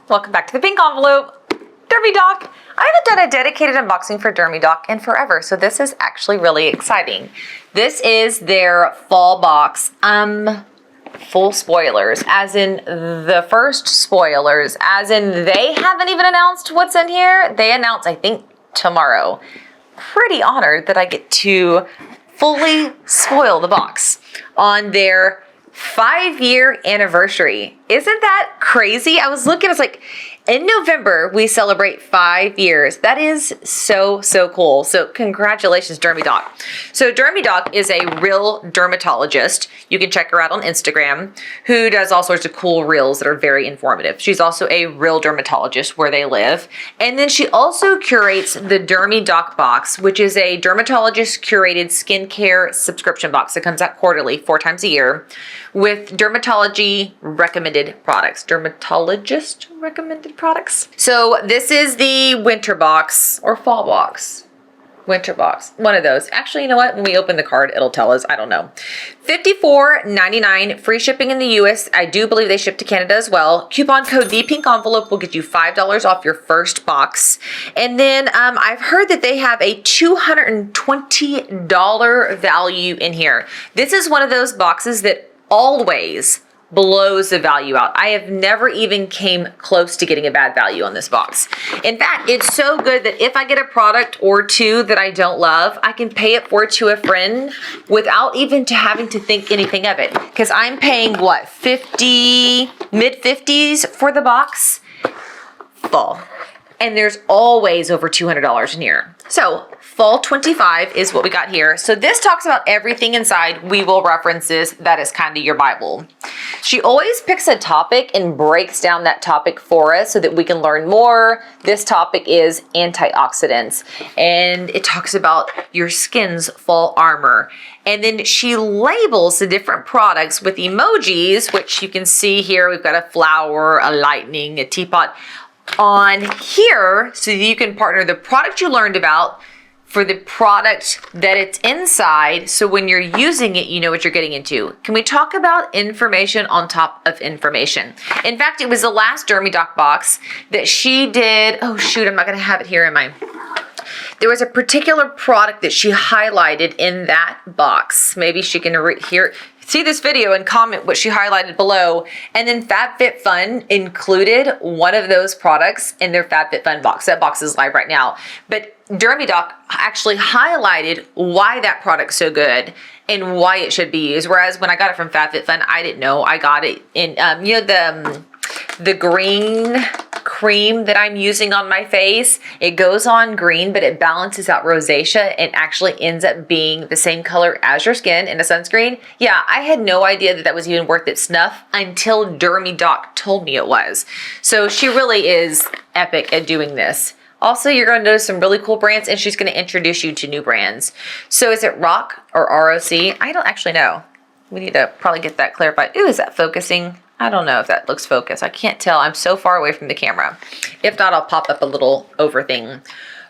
Welcome back to the pink envelope. Dermy Doc. I haven't done a dedicated unboxing for Dermy Doc in forever, so this is actually really exciting. This is their fall box. Full spoilers, as in the first spoilers, as in they haven't even announced what's in here. They announce, I think, tomorrow. Pretty honored that I get to fully spoil the box on their 5-year anniversary. Isn't that crazy? I was looking, I was like, in November, we celebrate 5 years. That is so, so cool. So congratulations, Dermy Doc. So Dermy Doc is a real dermatologist. You can check her out on Instagram, who does all sorts of cool reels that are very informative. She's also a real dermatologist where they live. And then she also curates the Dermy Doc box, which is a dermatologist curated skincare subscription box that comes out quarterly, 4 times a year, with dermatology recommended products. Dermatologist recommended products. So this is the winter box or fall box. Winter box. One of those. Actually, you know what? When we open the card, it'll tell us. I don't know. $54.99. Free shipping in the US. I do believe they ship to Canada as well. Coupon code ThePinkEnvelope will get you $5 off your first box. And then I've heard that they have a $220 value in here. This is one of those boxes that always blows the value out. I have never even came close to getting a bad value on this box. In fact, it's so good that if I get a product or two that I don't love, I can pay it forward to a friend without even having to think anything of it. Because I'm paying what, mid-50s for the box? Fall. And there's always over $200 in here. So fall 25 is what we got here. So this talks about everything inside. We will reference this. That is kind of your Bible. She always picks a topic and breaks down that topic for us so that we can learn more. This topic is antioxidants, and it talks about your skin's fall armor. And then she labels the different products with emojis, which you can see here. We've got a flower, a lightning, a teapot on here, so that you can partner the product you learned about for the product that it's inside, so when you're using it, you know what you're getting into. Can we talk about information on top of information? In fact, it was the last Dermy Doc box that she did. Oh shoot, I'm not gonna have it here, am I? There was a particular product that she highlighted in that box. Maybe she can see this video and comment what she highlighted below. And then FabFitFun included one of those products in their FabFitFun box. That box is live right now. But Dermy Doc actually highlighted why that product's so good and why it should be used. Whereas when I got it from FabFitFun, I didn't know. I got it in, the green cream that I'm using on my face. It goes on green, but it balances out rosacea and actually ends up being the same color as your skin in a sunscreen. Yeah, I had no idea that that was even worth its snuff until Dermy Doc told me it was. So she really is epic at doing this. Also, you're going to notice some really cool brands, and she's going to introduce you to new brands. So is it ROC or ROC? I don't actually know. We need to probably get that clarified. Ooh, is that focusing? I don't know if that looks focused. I can't tell. I'm so far away from the camera. If not, I'll pop up a little over thing.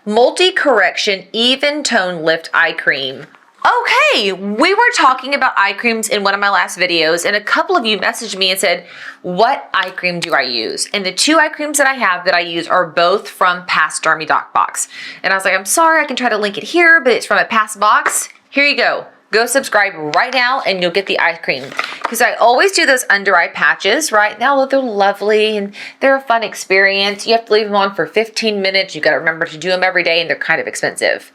Multi-correction even tone lift eye cream. Okay, we were talking about eye creams in one of my last videos, and a couple of you messaged me and said, what eye cream do I use? And the 2 eye creams that I have that I use are both from past Dermy Doc box. And I was like, I'm sorry, I can try to link it here, but it's from a past box. Here you go. Go subscribe right now and you'll get the eye cream. Because I always do those under eye patches, right? Now they're lovely and they're a fun experience. You have to leave them on for 15 minutes. You got to remember to do them every day, and they're kind of expensive.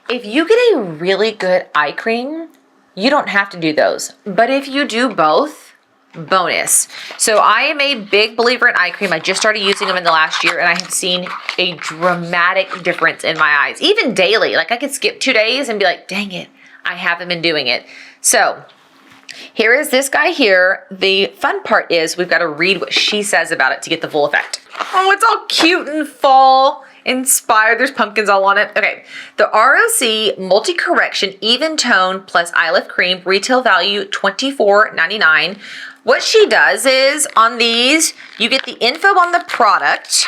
If you get a really good eye cream, you don't have to do those. But if you do both, bonus. So I am a big believer in eye cream. I just started using them in the last year, and I have seen a dramatic difference in my eyes. Even daily. Like I could skip 2 days and be like, dang it, I haven't been doing it. So here is this guy here. The fun part is we've got to read what she says about it to get the full effect. Oh, it's all cute and fall inspired. There's pumpkins all on it. Okay. The ROC Multi-Correction Even Tone Plus Eye Lift Cream, retail value $24.99. What she does is on these, you get the info on the product.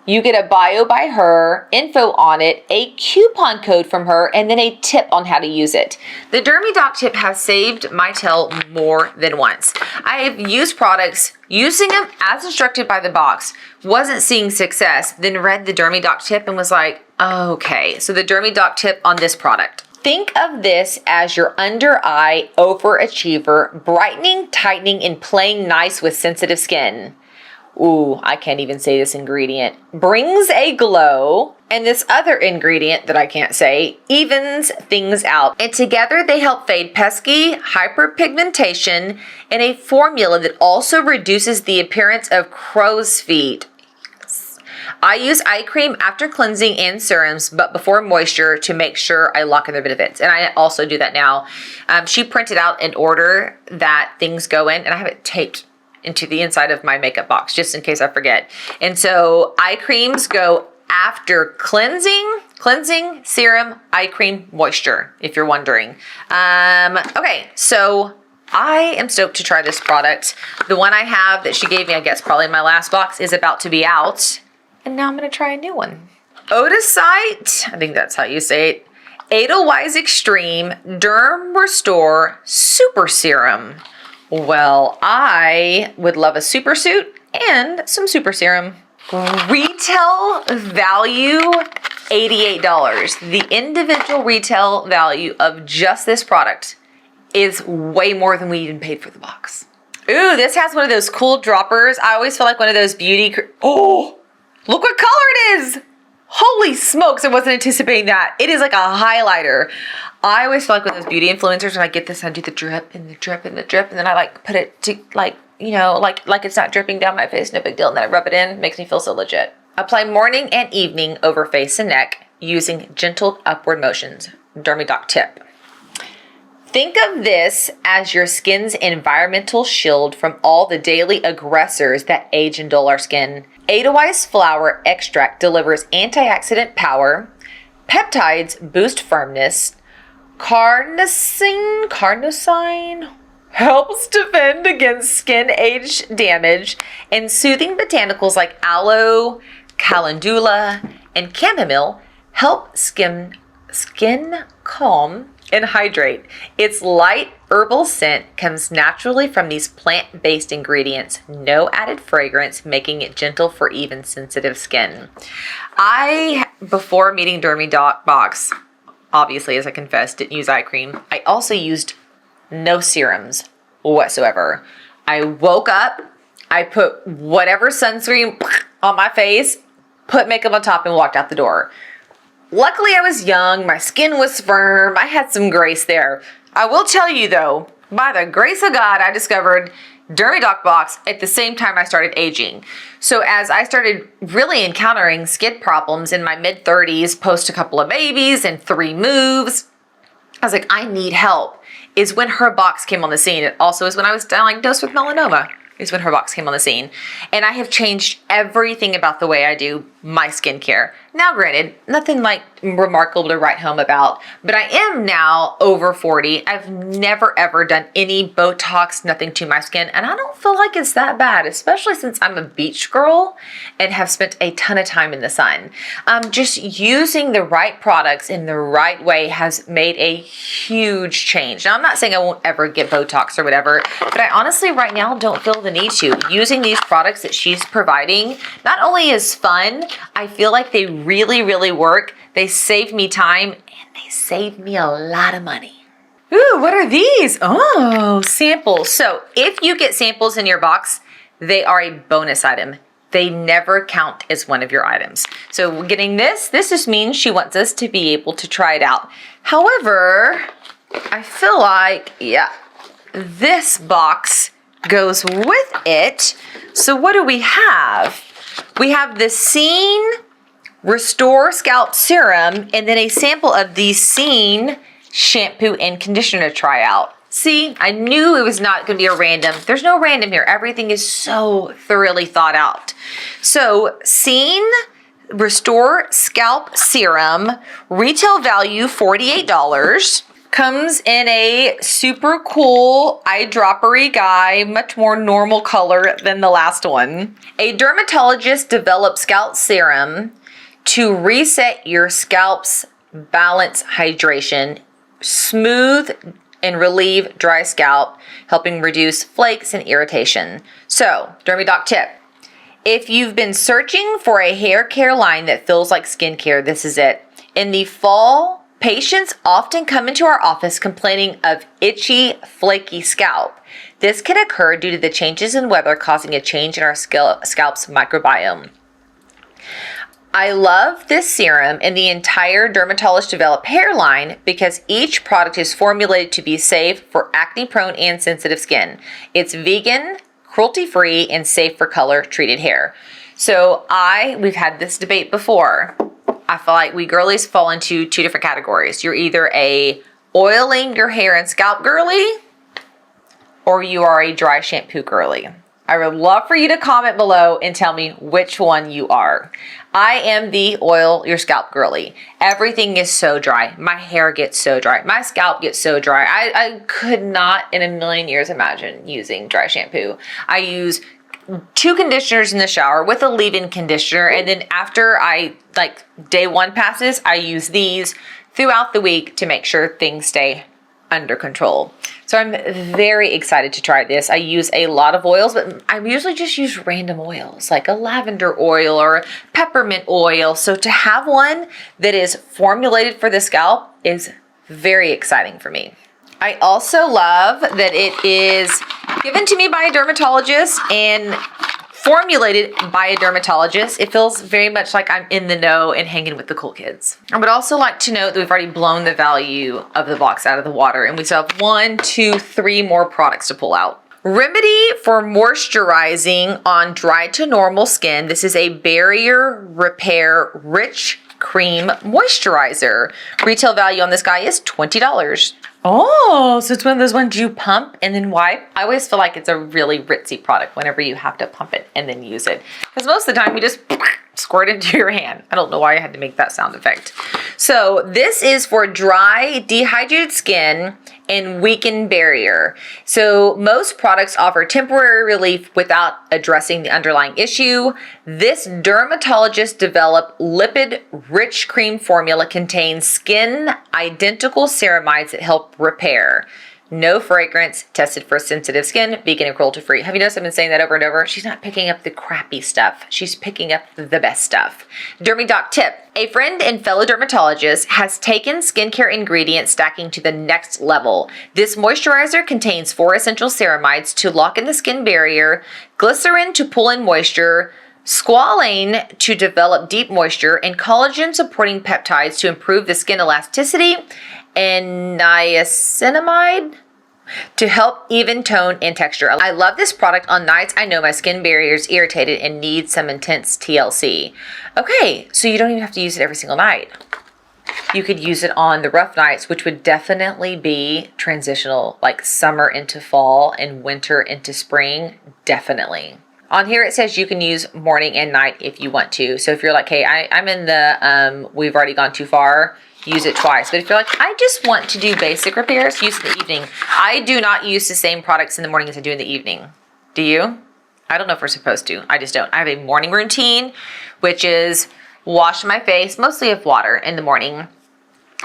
You get a bio by her, info on it, a coupon code from her, and then a tip on how to use it. The Dermy Doc tip has saved my tail more than once. I have used products, using them as instructed by the box, wasn't seeing success, then read the Dermy Doc tip and was like, okay. So the Dermy Doc tip on this product. Think of this as your under eye overachiever, brightening, tightening, and playing nice with sensitive skin. Ooh, I can't even say this ingredient. Brings a glow. And this other ingredient that I can't say evens things out. And together they help fade pesky hyperpigmentation in a formula that also reduces the appearance of crow's feet. I use eye cream after cleansing and serums, but before moisture to make sure I lock in the benefits. And I also do that now. She printed out an order that things go in, and I have it taped into the inside of my makeup box just in case I forget. And so eye creams go after cleansing, serum, eye cream, moisture, if you're wondering. Okay, so I am stoked to try this product. The one I have that she gave me, I guess probably in my last box, is about to be out. And now I'm going to try a new one. Odacite, I think that's how you say it. Edelweiss Extreme Derm Restore Super Serum. Well, I would love a super suit and some super serum. Retail value, $88. The individual retail value of just this product is way more than we even paid for the box. Ooh, this has one of those cool droppers. I always feel like one of those oh, look what color it is. Holy smokes, I wasn't anticipating that. It is like a highlighter. I always feel like with those beauty influencers, when I get this, I do the drip and the drip and the drip, and then I like put it to like, you know, like it's not dripping down my face, no big deal. And then I rub it in, makes me feel so legit. Apply morning and evening over face and neck using gentle upward motions. Dermy Doc tip. Think of this as your skin's environmental shield from all the daily aggressors that age and dull our skin. Edelweiss flower extract delivers antioxidant power. Peptides boost firmness. Carnosine helps defend against skin age damage. And soothing botanicals like aloe, calendula, and chamomile help skin calm and hydrate. Its light herbal scent comes naturally from these plant-based ingredients. No added fragrance, making it gentle for even sensitive skin. Before meeting Dermy Doc box, obviously, as I confessed, didn't use eye cream. I also used no serums whatsoever. I woke up, I put whatever sunscreen on my face, put makeup on top, and walked out the door. Luckily, I was young, my skin was firm, I had some grace there. I will tell you though, by the grace of God, I discovered Dermy Doc box at the same time I started aging. So as I started really encountering skin problems in my mid-30s, post a couple of babies and 3 moves, I was like, I need help. Is when her box came on the scene. It also is when I was diagnosed with melanoma. Is when her box came on the scene. And I have changed everything about the way I do my skincare. Now, granted, nothing like remarkable to write home about, but I am now over 40. I've never ever done any Botox, nothing to my skin, and I don't feel like it's that bad, especially since I'm a beach girl and have spent a ton of time in the sun. Just using the right products in the right way has made a huge change. Now, I'm not saying I won't ever get Botox or whatever, but I honestly right now don't feel the need to. Using these products that she's providing not only is fun, I feel like they really, really work. They save me time and they save me a lot of money. Ooh, what are these? Oh, samples. So if you get samples in your box, they are a bonus item. They never count as one of your items. So getting this just means she wants us to be able to try it out. However, I feel like, yeah, this box goes with it. So what do we have? We have the Scene Restore Scalp Serum and then a sample of the Scene shampoo and conditioner to try out. See, I knew it was not going to be a random. There's no random here. Everything is so thoroughly thought out. So Scene Restore Scalp Serum, retail value $48. Comes in a super cool eyedroppery guy, much more normal color than the last one. A dermatologist developed scalp serum to reset your scalp's balance hydration, smooth and relieve dry scalp, helping reduce flakes and irritation. So, Dermy Doc tip. If you've been searching for a hair care line that feels like skincare, this is it. In the fall, patients often come into our office complaining of itchy, flaky scalp. This can occur due to the changes in weather causing a change in our scalp's microbiome. I love this serum and the entire dermatologist developed hair line because each product is formulated to be safe for acne-prone and sensitive skin. It's vegan, cruelty-free, and safe for color-treated hair. So we've had this debate before. I feel like we girlies fall into two different categories. You're either a oiling your hair and scalp girly, or you are a dry shampoo girly. I would love for you to comment below and tell me which one you are. I am the oil your scalp girly. Everything is so dry. My hair gets so dry. My scalp gets so dry. I could not in a million years imagine using dry shampoo. I use 2 conditioners in the shower with a leave-in conditioner, and then after day 1 passes, I use these throughout the week to make sure things stay under control. So I'm very excited to try this. I use a lot of oils, but I usually just use random oils like a lavender oil or a peppermint oil. So to have one that is formulated for the scalp is very exciting for me. I also love that it is given to me by a dermatologist and formulated by a dermatologist. It feels very much like I'm in the know and hanging with the cool kids. I would also like to note that we've already blown the value of the box out of the water, and we still have 1, 2, 3 more products to pull out. Remedy for moisturizing on dry to normal skin. This is a barrier repair rich cream moisturizer. Retail value on this guy is $20. Oh, so it's one of those ones you pump and then wipe. I always feel like it's a really ritzy product whenever you have to pump it and then use it. Because most of the time you just squirt it into your hand. I don't know why I had to make that sound effect. So this is for dry, dehydrated skin and weakened barrier. So most products offer temporary relief without addressing the underlying issue. This dermatologist developed lipid-rich cream formula contains skin-identical ceramides that help repair. No fragrance, tested for sensitive skin, vegan and cruelty-free. Have you noticed I've been saying that over and over? She's not picking up the crappy stuff. She's picking up the best stuff. Dermy Doc tip. A friend and fellow dermatologist has taken skincare ingredient stacking to the next level. This moisturizer contains 4 essential ceramides to lock in the skin barrier, glycerin to pull in moisture, squalane to develop deep moisture, and collagen-supporting peptides to improve the skin elasticity, and niacinamide to help even tone and texture. I love this product on nights I know my skin barrier is irritated and needs some intense TLC. Okay, so you don't even have to use it every single night. You could use it on the rough nights, which would definitely be transitional, like summer into fall and winter into spring, definitely. On here it says you can use morning and night if you want to. So if you're like, hey, I'm in the we've already gone too far, use it twice. But if you're like, I just want to do basic repairs, use it in the evening. I do not use the same products in the morning as I do in the evening. Do you? I don't know if we're supposed to. I just don't. I have a morning routine, which is wash my face, mostly with water in the morning.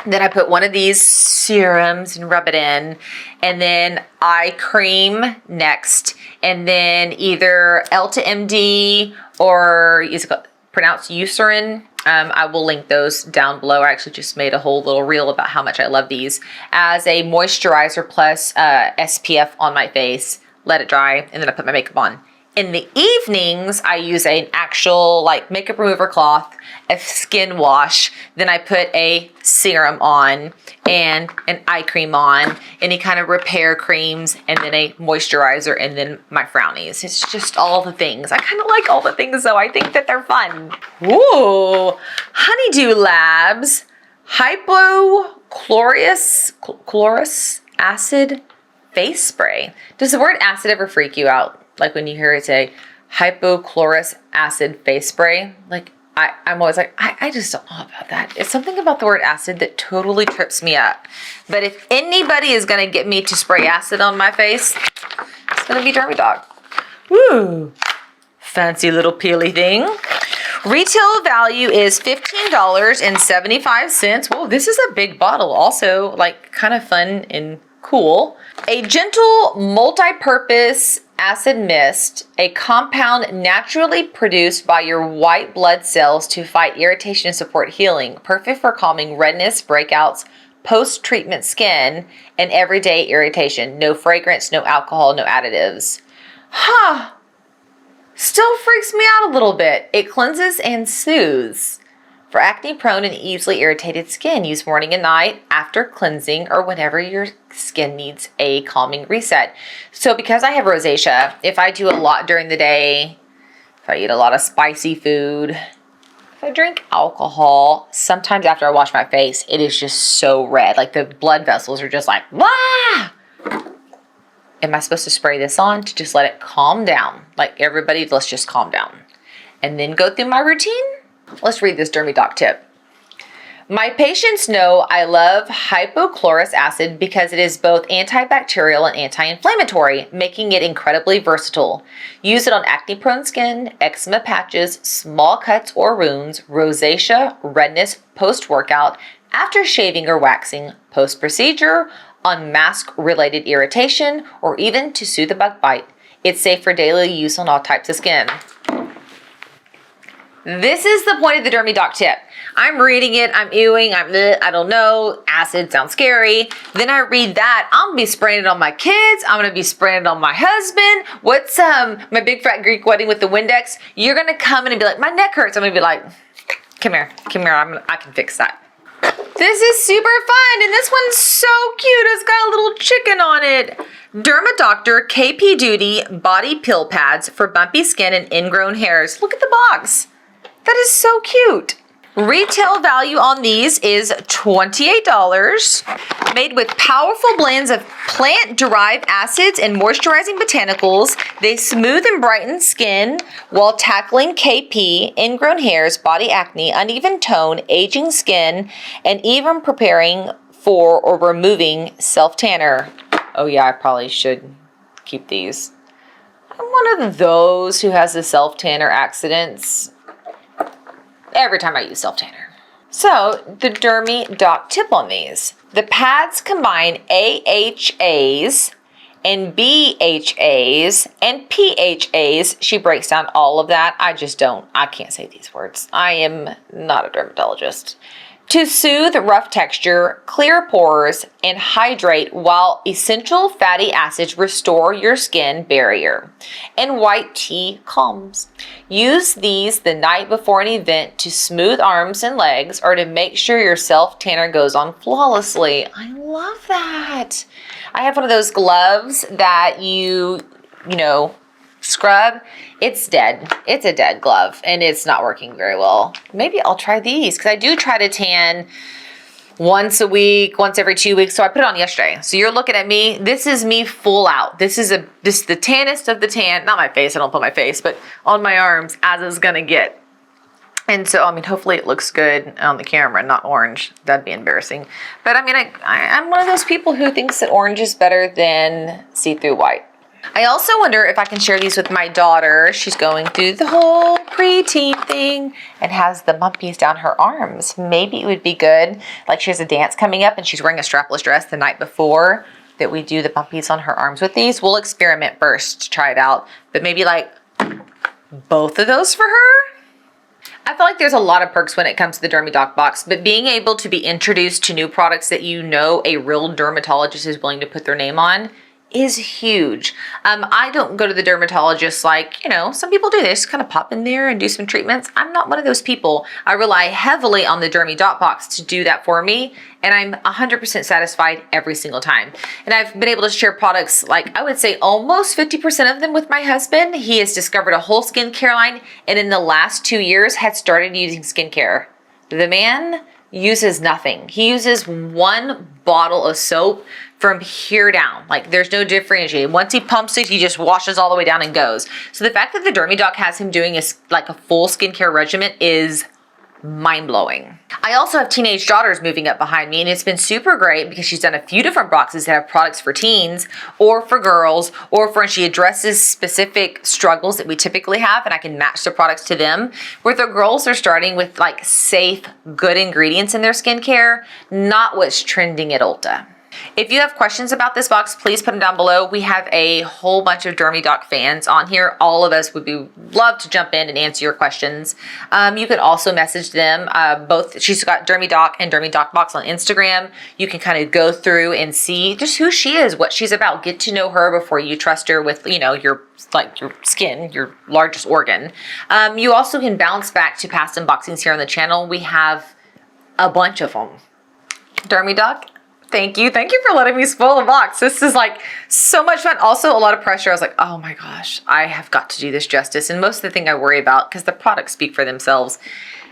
Then I put one of these serums and rub it in, and then eye cream next, and then either L2MD or is it pronounced Eucerin. I will link those down below. I actually just made a whole little reel about how much I love these as a moisturizer plus SPF on my face. Let it dry, and then I put my makeup on. In the evenings, I use an actual like makeup remover cloth, a skin wash, then I put a serum on and an eye cream on, any kind of repair creams, and then a moisturizer, and then my frownies. It's just all the things. I kind of like all the things though. I think that they're fun. Ooh, Honeydew Labs Hypochlorous Acid Face Spray. Does the word acid ever freak you out? Like when you hear it say hypochlorous acid face spray, like I'm always like, I just don't know about that. It's something about the word acid that totally trips me up. But if anybody is going to get me to spray acid on my face, it's going to be Dermy Doc. Woo! Fancy little peely thing. Retail value is $15.75. Whoa, this is a big bottle. Also, like, kind of fun and cool. A gentle multi-purpose acid mist, a compound naturally produced by your white blood cells to fight irritation and support healing. Perfect for calming redness, breakouts, post-treatment skin, and everyday irritation. No fragrance, no alcohol, no additives. Huh. Still freaks me out a little bit. It cleanses and soothes. For acne-prone and easily irritated skin, use morning and night after cleansing or whenever your skin needs a calming reset. So because I have rosacea, if I do a lot during the day, if I eat a lot of spicy food, if I drink alcohol, sometimes after I wash my face, it is just so red. Like the blood vessels are just like, wah! Am I supposed to spray this on to just let it calm down? Like everybody, let's just calm down. And then go through my routine? Let's read this Dermy Doc tip. My patients know I love hypochlorous acid because it is both antibacterial and anti-inflammatory, making it incredibly versatile. Use it on acne-prone skin, eczema patches, small cuts or wounds, rosacea, redness post-workout, after shaving or waxing, post-procedure, on mask-related irritation, or even to soothe a bug bite. It's safe for daily use on all types of skin. This is the point of the Dermy Doc tip. I'm reading it, I'm ewing, I don't know, acid sounds scary. Then I read that, I'm gonna be spraying it on my kids, I'm gonna be spraying it on my husband. What's my big fat Greek wedding with the Windex? You're gonna come in and be like, my neck hurts. I'm gonna be like, come here, I can fix that. This is super fun, and this one's so cute. It's got a little chicken on it. Derma Doctor KP Duty Body Pill Pads for bumpy skin and ingrown hairs. Look at the box. That is so cute. Retail value on these is $28. Made with powerful blends of plant-derived acids and moisturizing botanicals, they smooth and brighten skin while tackling KP, ingrown hairs, body acne, uneven tone, aging skin, and even preparing for or removing self-tanner. Oh yeah, I probably should keep these. I'm one of those who has the self-tanner accidents every time I use self-tanner. So, the Dermy Doc tip on these. The pads combine AHAs and BHAs and PHAs. She breaks down all of that. I can't say these words. I am not a dermatologist. To soothe rough texture, clear pores, and hydrate while essential fatty acids restore your skin barrier and white tea calms. Use these the night before an event to smooth arms and legs or to make sure your self-tanner goes on flawlessly. I love that. I have one of those gloves that you scrub. It's dead. It's a dead glove and it's not working very well. Maybe I'll try these because I do try to tan once a week, once every 2 weeks. So I put it on yesterday. So you're looking at me. This is me full out. This is the tannest of the tan. Not my face. I don't put my face, but on my arms as it's gonna get. And so, hopefully it looks good on the camera, not orange. That'd be embarrassing. But I'm one of those people who thinks that orange is better than see-through white. I also wonder if I can share these with my daughter. She's going through the whole preteen thing and has the bumpies down her arms. Maybe it would be good, like she has a dance coming up and she's wearing a strapless dress the night before, that we do the bumpies on her arms with these. We'll experiment first to try it out, but maybe like both of those for her. I feel like there's a lot of perks when it comes to the Dermy Doc box, but being able to be introduced to new products that a real dermatologist is willing to put their name on is huge. I don't go to the dermatologist like, some people do. They just kind of pop in there and do some treatments. I'm not one of those people. I rely heavily on the Dermy Doc box to do that for me, and I'm 100% satisfied every single time. And I've been able to share products, like I would say almost 50% of them with my husband. He has discovered a whole skincare line, and in the last 2 years had started using skincare. The man uses nothing. He uses one bottle of soap from here down. Like there's no differentiating. Once he pumps it, he just washes all the way down and goes. So the fact that the Dermy Doc has him doing a full skincare regimen is mind-blowing. I also have teenage daughters moving up behind me, and it's been super great because she's done a few different boxes that have products for teens or for girls, or for when she addresses specific struggles that we typically have, and I can match the products to them. Where the girls are starting with like safe, good ingredients in their skincare, not what's trending at Ulta. If you have questions about this box, please put them down below. We have a whole bunch of Dermy Doc fans on here. All of us would love to jump in and answer your questions. You could also message them. Both, she's got Dermy Doc and Dermy Doc Box on Instagram. You can kind of go through and see just who she is, what she's about. Get to know her before you trust her with, you know, your skin, your largest organ. You also can bounce back to past unboxings here on the channel. We have a bunch of them. Dermy Doc, thank you. Thank you for letting me spoil the box. This is like so much fun. Also a lot of pressure. I was like, oh my gosh, I have got to do this justice. And most of the thing I worry about, because the products speak for themselves,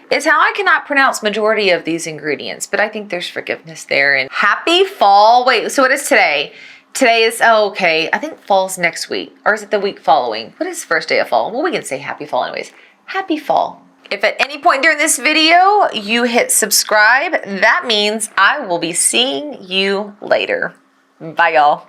is how I cannot pronounce majority of these ingredients. But I think there's forgiveness there. And happy fall. Wait, so what is today? Today is, oh, okay, I think fall's next week. Or is it the week following? What is the first day of fall? Well, we can say happy fall anyways. Happy fall. If at any point during this video you hit subscribe, that means I will be seeing you later. Bye, y'all.